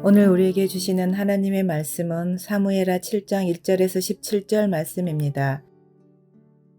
오늘 우리에게 주시는 하나님의 말씀은 사무엘하 7장 1절에서 17절 말씀입니다.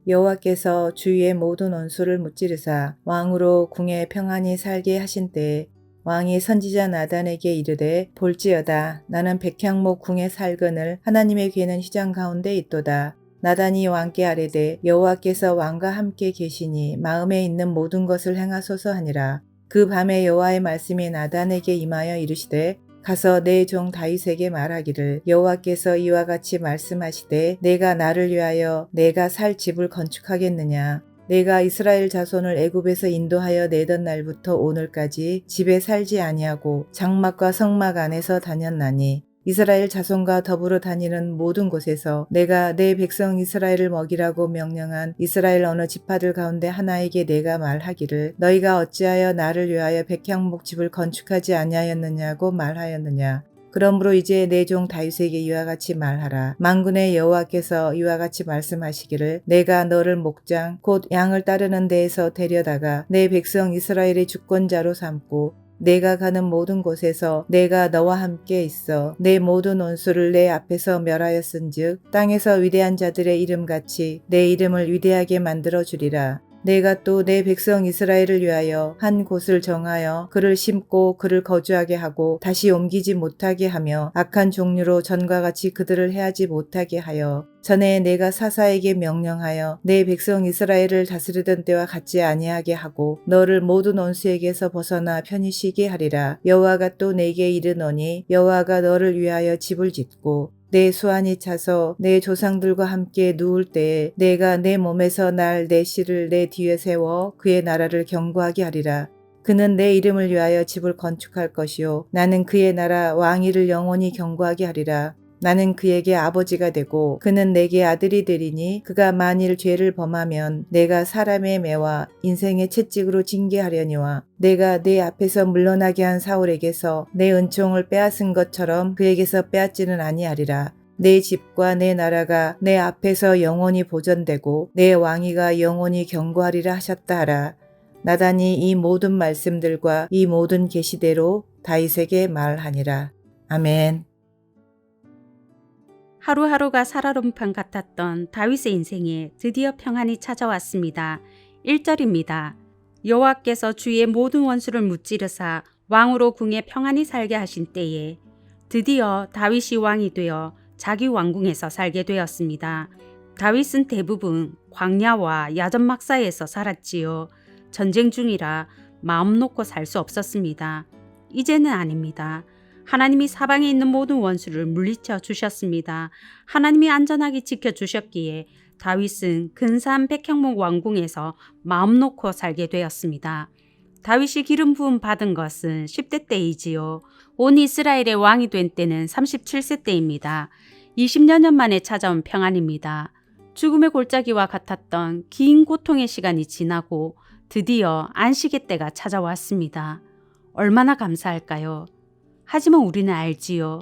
여호와께서 주위의 모든 원수를 무찌르사 왕으로 궁에 평안히 살게 하신 때에 왕이 선지자 나단에게 이르되 볼지어다 나는 백향목 궁에 살거늘 하나님의 괴는 휘장 가운데 있도다. 나단이 왕께 아뢰되 여호와께서 왕과 함께 계시니 마음에 있는 모든 것을 행하소서 하니라. 그 밤에 여호와의 말씀이 나단에게 임하여 이르시되 가서 내 종 다윗에게 말하기를 여호와께서 이와 같이 말씀하시되 내가 나를 위하여 내가 살 집을 건축하겠느냐. 내가 이스라엘 자손을 애굽에서 인도하여 내던 날부터 오늘까지 집에 살지 아니하고 장막과 성막 안에서 다녔나니 이스라엘 자손과 더불어 다니는 모든 곳에서 내가 내 백성 이스라엘을 먹이라고 명령한 이스라엘 어느 지파들 가운데 하나에게 내가 말하기를 너희가 어찌하여 나를 위하여 백향목 집을 건축하지 아니하였느냐고 말하였느냐. 그러므로 이제 내 종 다윗에게 이와 같이 말하라. 만군의 여호와께서 이와 같이 말씀하시기를 내가 너를 목장 곧 양을 따르는 데에서 데려다가 내 백성 이스라엘의 주권자로 삼고 내가 가는 모든 곳에서 내가 너와 함께 있어 내 모든 원수를 내 앞에서 멸하였은즉 땅에서 위대한 자들의 이름같이 내 이름을 위대하게 만들어 주리라. 내가 또 내 백성 이스라엘을 위하여 한 곳을 정하여 그를 심고 그를 거주하게 하고 다시 옮기지 못하게 하며 악한 종류로 전과 같이 그들을 해하지 못하게 하여 전에 내가 사사에게 명령하여 내 백성 이스라엘을 다스리던 때와 같지 아니하게 하고 너를 모든 원수에게서 벗어나 편히 쉬게 하리라. 여호와가 또 내게 이르노니 여호와가 너를 위하여 집을 짓고 내 수완이 차서 내 조상들과 함께 누울 때에 내가 내 몸에서 날 내 씨를 내 뒤에 세워 그의 나라를 견고하게 하리라. 그는 내 이름을 위하여 집을 건축할 것이요 나는 그의 나라 왕위를 영원히 견고하게 하리라. 나는 그에게 아버지가 되고 그는 내게 아들이 되리니 그가 만일 죄를 범하면 내가 사람의 매와 인생의 채찍으로 징계하려니와 내가 내 앞에서 물러나게 한 사울에게서 내 은총을 빼앗은 것처럼 그에게서 빼앗지는 아니하리라. 내 집과 내 나라가 내 앞에서 영원히 보존되고 내 왕위가 영원히 견고하리라 하셨다 하라. 나단이 이 모든 말씀들과 이 모든 계시대로 다윗에게 말하니라. 아멘. 하루하루가 살얼음판 같았던 다윗의 인생에 드디어 평안이 찾아왔습니다. 1절입니다. 여호와께서 주의 모든 원수를 무찌르사 왕으로 궁에 평안히 살게 하신 때에 드디어 다윗이 왕이 되어 자기 왕궁에서 살게 되었습니다. 다윗은 대부분 광야와 야전막 사이에서 살았지요. 전쟁 중이라 마음 놓고 살 수 없었습니다. 이제는 아닙니다. 하나님이 사방에 있는 모든 원수를 물리쳐 주셨습니다. 하나님이 안전하게 지켜주셨기에 다윗은 근사한 백향목 왕궁에서 마음 놓고 살게 되었습니다. 다윗이 기름 부음 받은 것은 10대 때이지요. 온 이스라엘의 왕이 된 때는 37세 때입니다. 20여 년 만에 찾아온 평안입니다. 죽음의 골짜기와 같았던 긴 고통의 시간이 지나고 드디어 안식의 때가 찾아왔습니다. 얼마나 감사할까요? 하지만 우리는 알지요.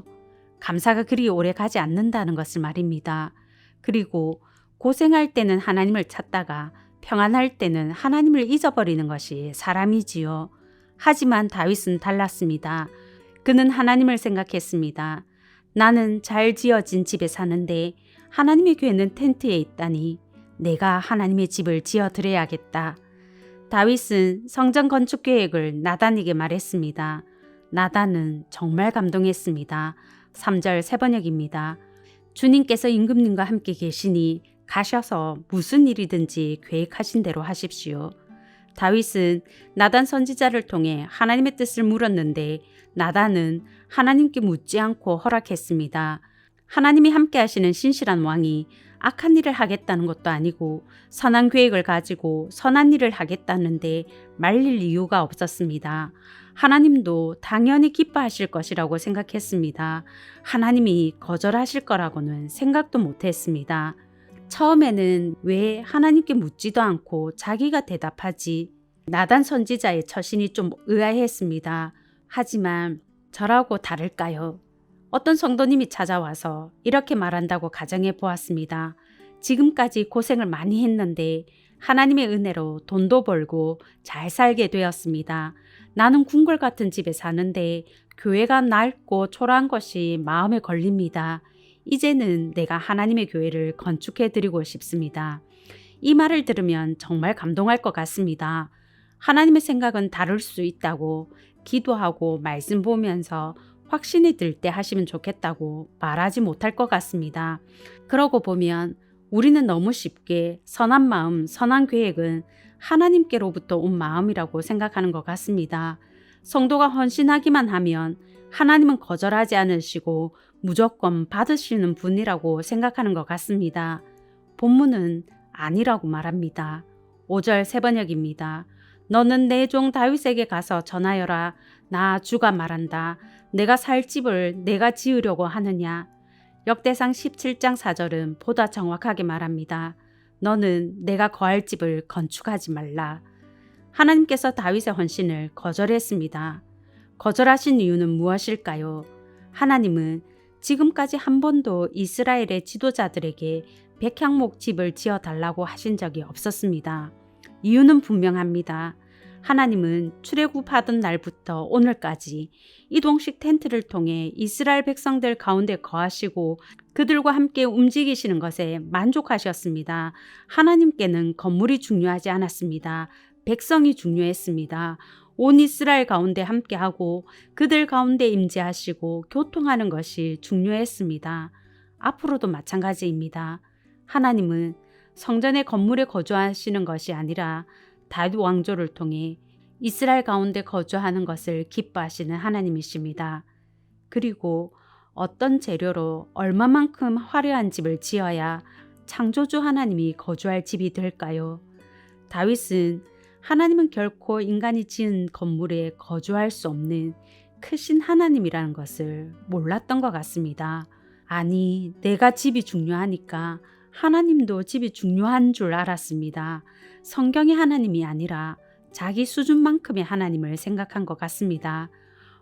감사가 그리 오래 가지 않는다는 것을 말입니다. 그리고 고생할 때는 하나님을 찾다가 평안할 때는 하나님을 잊어버리는 것이 사람이지요. 하지만 다윗은 달랐습니다. 그는 하나님을 생각했습니다. 나는 잘 지어진 집에 사는데 하나님의 괴는 텐트에 있다니 내가 하나님의 집을 지어드려야겠다. 다윗은 성전 건축 계획을 나단에게 말했습니다. 나단은 정말 감동했습니다. 3절 세번역입니다. 주님께서 임금님과 함께 계시니 가셔서 무슨 일이든지 계획하신 대로 하십시오. 다윗은 나단 선지자를 통해 하나님의 뜻을 물었는데 나단은 하나님께 묻지 않고 허락했습니다. 하나님이 함께 하시는 신실한 왕이 악한 일을 하겠다는 것도 아니고 선한 계획을 가지고 선한 일을 하겠다는데 말릴 이유가 없었습니다. 하나님도 당연히 기뻐하실 것이라고 생각했습니다. 하나님이 거절하실 거라고는 생각도 못했습니다. 처음에는 왜 하나님께 묻지도 않고 자기가 대답하지? 나단 선지자의 처신이 좀 의아했습니다. 하지만 저라고 다를까요? 어떤 성도님이 찾아와서 이렇게 말한다고 가정해 보았습니다. 지금까지 고생을 많이 했는데 하나님의 은혜로 돈도 벌고 잘 살게 되었습니다. 나는 궁궐 같은 집에 사는데 교회가 낡고 초라한 것이 마음에 걸립니다. 이제는 내가 하나님의 교회를 건축해 드리고 싶습니다. 이 말을 들으면 정말 감동할 것 같습니다. 하나님의 생각은 다를 수 있다고 기도하고 말씀 보면서 확신이 들 때 하시면 좋겠다고 말하지 못할 것 같습니다. 그러고 보면 우리는 너무 쉽게 선한 마음, 선한 계획은 하나님께로부터 온 마음이라고 생각하는 것 같습니다. 성도가 헌신하기만 하면 하나님은 거절하지 않으시고 무조건 받으시는 분이라고 생각하는 것 같습니다. 본문은 아니라고 말합니다. 5절 세번역입니다. 너는 내 종 다윗에게 가서 전하여라. 나 주가 말한다. 내가 살 집을 내가 지으려고 하느냐. 역대상 17장 4절은 보다 정확하게 말합니다. 너는 내가 거할 집을 건축하지 말라. 하나님께서 다윗의 헌신을 거절했습니다. 거절하신 이유는 무엇일까요? 하나님은 지금까지 한 번도 이스라엘의 지도자들에게 백향목 집을 지어달라고 하신 적이 없었습니다. 이유는 분명합니다. 하나님은 출애굽하던 날부터 오늘까지 이동식 텐트를 통해 이스라엘 백성들 가운데 거하시고 그들과 함께 움직이시는 것에 만족하셨습니다. 하나님께는 건물이 중요하지 않았습니다. 백성이 중요했습니다. 온 이스라엘 가운데 함께하고 그들 가운데 임재하시고 교통하는 것이 중요했습니다. 앞으로도 마찬가지입니다. 하나님은 성전의 건물에 거주하시는 것이 아니라 다윗 왕조를 통해 이스라엘 가운데 거주하는 것을 기뻐하시는 하나님이십니다. 그리고 어떤 재료로 얼마만큼 화려한 집을 지어야 창조주 하나님이 거주할 집이 될까요? 다윗은 하나님은 결코 인간이 지은 건물에 거주할 수 없는 크신 하나님이라는 것을 몰랐던 것 같습니다. 아니, 내가 집이 중요하니까 하나님도 집이 중요한 줄 알았습니다. 성경의 하나님이 아니라 자기 수준만큼의 하나님을 생각한 것 같습니다.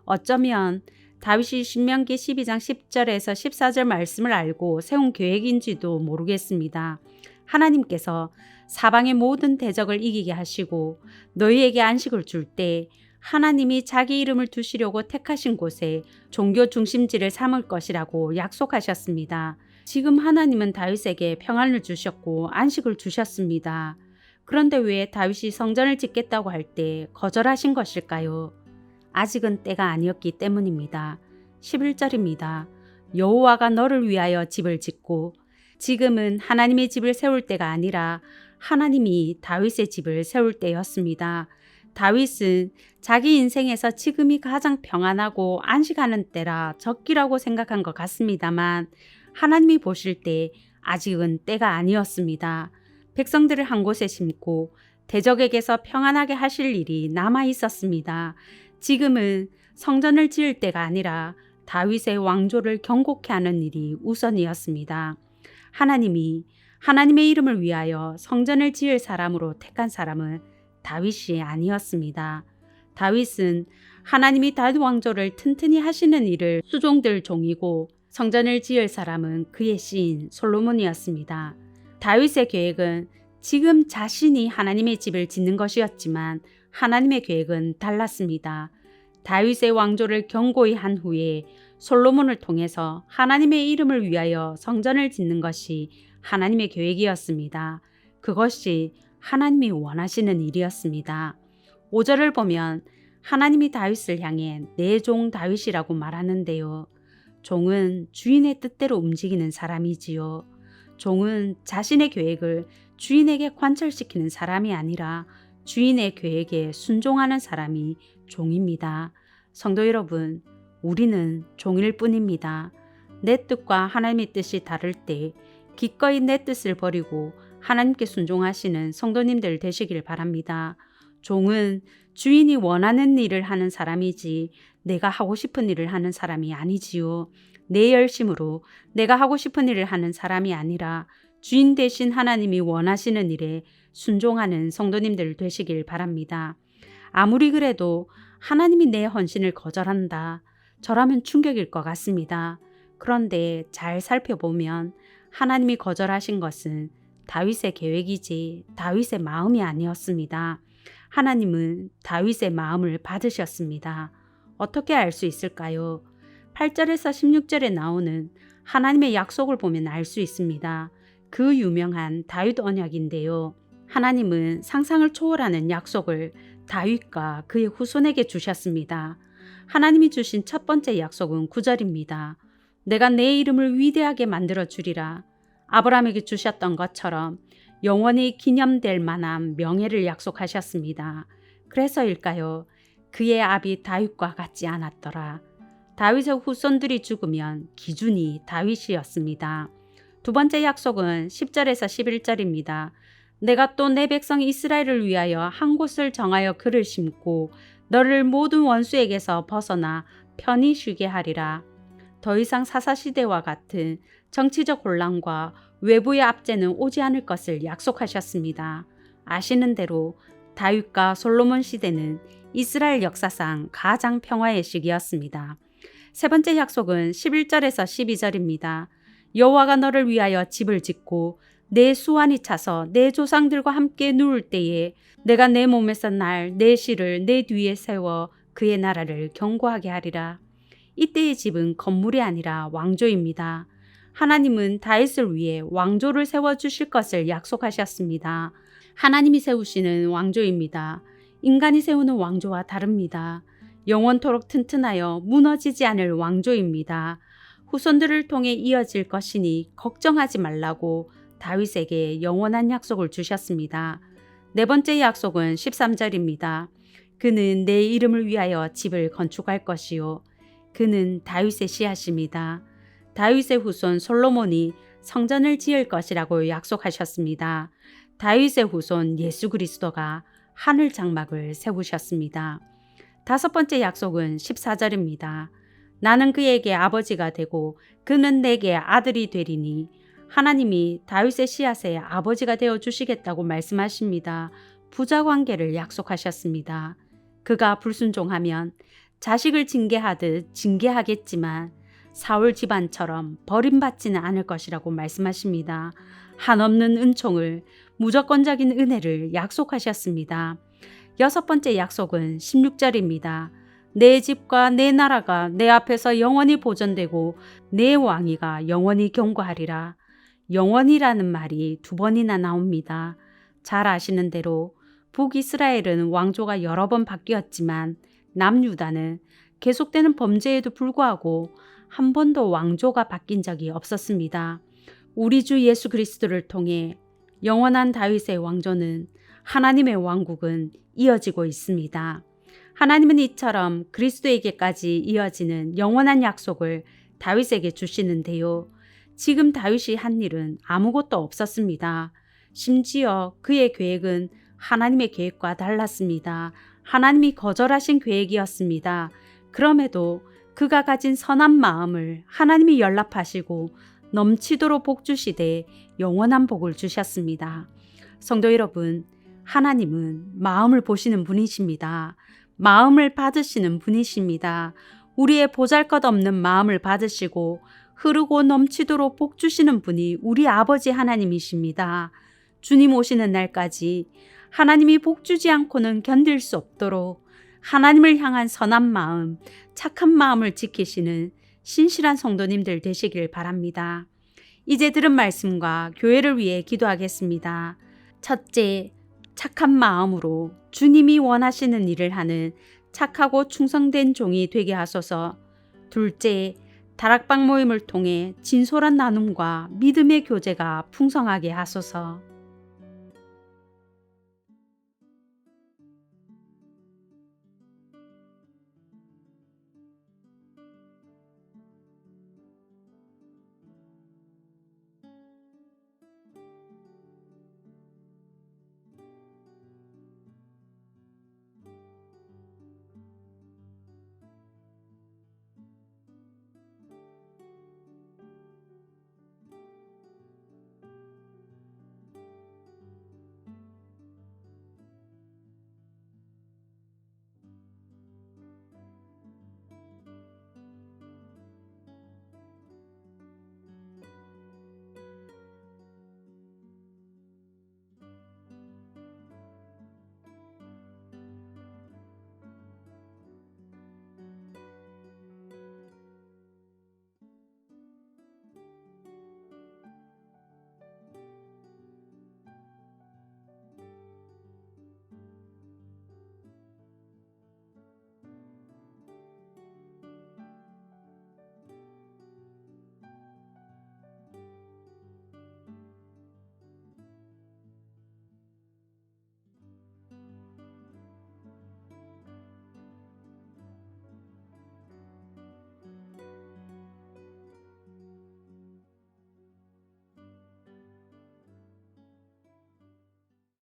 어쩌면 다윗이 신명기 12장 10절에서 14절 말씀을 알고 세운 계획인지도 모르겠습니다. 하나님께서 사방의 모든 대적을 이기게 하시고 너희에게 안식을 줄 때 하나님이 자기 이름을 두시려고 택하신 곳에 종교 중심지를 삼을 것이라고 약속하셨습니다. 지금 하나님은 다윗에게 평안을 주셨고 안식을 주셨습니다. 그런데 왜 다윗이 성전을 짓겠다고 할 때 거절하신 것일까요? 아직은 때가 아니었기 때문입니다. 11절입니다. 여호와가 너를 위하여 집을 짓고 지금은 하나님의 집을 세울 때가 아니라 하나님이 다윗의 집을 세울 때였습니다. 다윗은 자기 인생에서 지금이 가장 평안하고 안식하는 때라 적기라고 생각한 것 같습니다만 하나님이 보실 때 아직은 때가 아니었습니다. 백성들을 한 곳에 심고 대적에게서 평안하게 하실 일이 남아 있었습니다. 지금은 성전을 지을 때가 아니라 다윗의 왕조를 경고케 하는 일이 우선이었습니다. 하나님이 하나님의 이름을 위하여 성전을 지을 사람으로 택한 사람은 다윗이 아니었습니다. 다윗은 하나님이 다윗 왕조를 튼튼히 하시는 일을 수종될 종이고 성전을 지을 사람은 그의 시인 솔로몬이었습니다. 다윗의 계획은 지금 자신이 하나님의 집을 짓는 것이었지만 하나님의 계획은 달랐습니다. 다윗의 왕조를 견고히 한 후에 솔로몬을 통해서 하나님의 이름을 위하여 성전을 짓는 것이 하나님의 계획이었습니다. 그것이 하나님이 원하시는 일이었습니다. 5절을 보면 하나님이 다윗을 향해 내 종 다윗이라고 말하는데요. 종은 주인의 뜻대로 움직이는 사람이지요. 종은 자신의 계획을 주인에게 관철시키는 사람이 아니라 주인의 계획에 순종하는 사람이 종입니다. 성도 여러분, 우리는 종일 뿐입니다. 내 뜻과 하나님의 뜻이 다를 때 기꺼이 내 뜻을 버리고 하나님께 순종하시는 성도님들 되시길 바랍니다. 종은 주인이 원하는 일을 하는 사람이지 내가 하고 싶은 일을 하는 사람이 아니지요. 내 열심으로 내가 하고 싶은 일을 하는 사람이 아니라 주인 되신 하나님이 원하시는 일에 순종하는 성도님들 되시길 바랍니다. 아무리 그래도 하나님이 내 헌신을 거절한다. 저라면 충격일 것 같습니다. 그런데 잘 살펴보면 하나님이 거절하신 것은 다윗의 계획이지 다윗의 마음이 아니었습니다. 하나님은 다윗의 마음을 받으셨습니다. 어떻게 알 수 있을까요? 8절에서 16절에 나오는 하나님의 약속을 보면 알 수 있습니다. 그 유명한 다윗 언약인데요. 하나님은 상상을 초월하는 약속을 다윗과 그의 후손에게 주셨습니다. 하나님이 주신 첫 번째 약속은 9절입니다. 내가 내 이름을 위대하게 만들어 주리라. 아브라함에게 주셨던 것처럼 영원히 기념될 만한 명예를 약속하셨습니다. 그래서일까요? 그의 아비 다윗과 같지 않았더라. 다윗의 후손들이 죽으면 기준이 다윗이었습니다. 두 번째 약속은 10절에서 11절입니다. 내가 또 내 백성 이스라엘을 위하여 한 곳을 정하여 그를 심고 너를 모든 원수에게서 벗어나 편히 쉬게 하리라. 더 이상 사사시대와 같은 정치적 혼란과 외부의 압제는 오지 않을 것을 약속하셨습니다. 아시는 대로 다윗과 솔로몬 시대는 이스라엘 역사상 가장 평화의 시기였습니다. 세 번째 약속은 11절에서 12절입니다. 여호와가 너를 위하여 집을 짓고 내 수완이 차서 내 조상들과 함께 누울 때에 내가 내 몸에서 날 내 씨를 내 뒤에 세워 그의 나라를 견고하게 하리라. 이때의 집은 건물이 아니라 왕조입니다. 하나님은 다윗을 위해 왕조를 세워주실 것을 약속하셨습니다. 하나님이 세우시는 왕조입니다. 인간이 세우는 왕조와 다릅니다. 영원토록 튼튼하여 무너지지 않을 왕조입니다. 후손들을 통해 이어질 것이니 걱정하지 말라고 다윗에게 영원한 약속을 주셨습니다. 네 번째 약속은 13절입니다. 그는 내 이름을 위하여 집을 건축할 것이요. 그는 다윗의 씨앗입니다. 다윗의 후손 솔로몬이 성전을 지을 것이라고 약속하셨습니다. 다윗의 후손 예수 그리스도가 하늘 장막을 세우셨습니다. 다섯 번째 약속은 14절입니다. 나는 그에게 아버지가 되고 그는 내게 아들이 되리니 하나님이 다윗의 씨앗의 아버지가 되어 주시겠다고 말씀하십니다. 부자 관계를 약속하셨습니다. 그가 불순종하면 자식을 징계하듯 징계하겠지만 사울 집안처럼 버림받지는 않을 것이라고 말씀하십니다. 한없는 은총을, 무조건적인 은혜를 약속하셨습니다. 여섯 번째 약속은 16절입니다. 내 집과 내 나라가 내 앞에서 영원히 보존되고 내 왕위가 영원히 견고하리라. 영원이라는 말이 두 번이나 나옵니다. 잘 아시는 대로 북이스라엘은 왕조가 여러 번 바뀌었지만 남유다는 계속되는 범죄에도 불구하고 한 번도 왕조가 바뀐 적이 없었습니다. 우리 주 예수 그리스도를 통해 영원한 다윗의 왕조는 하나님의 왕국은 이어지고 있습니다. 하나님은 이처럼 그리스도에게까지 이어지는 영원한 약속을 다윗에게 주시는데요. 지금 다윗이 한 일은 아무것도 없었습니다. 심지어 그의 계획은 하나님의 계획과 달랐습니다. 하나님이 거절하신 계획이었습니다. 그럼에도 그가 가진 선한 마음을 하나님이 연락하시고 넘치도록 복 주시되 영원한 복을 주셨습니다. 성도 여러분, 하나님은 마음을 보시는 분이십니다. 마음을 받으시는 분이십니다. 우리의 보잘것없는 마음을 받으시고 흐르고 넘치도록 복 주시는 분이 우리 아버지 하나님이십니다. 주님 오시는 날까지 하나님이 복 주지 않고는 견딜 수 없도록 하나님을 향한 선한 마음, 착한 마음을 지키시는 신실한 성도님들 되시길 바랍니다. 이제 들은 말씀과 교회를 위해 기도하겠습니다. 첫째, 착한 마음으로 주님이 원하시는 일을 하는 착하고 충성된 종이 되게 하소서. 둘째, 다락방 모임을 통해 진솔한 나눔과 믿음의 교제가 풍성하게 하소서.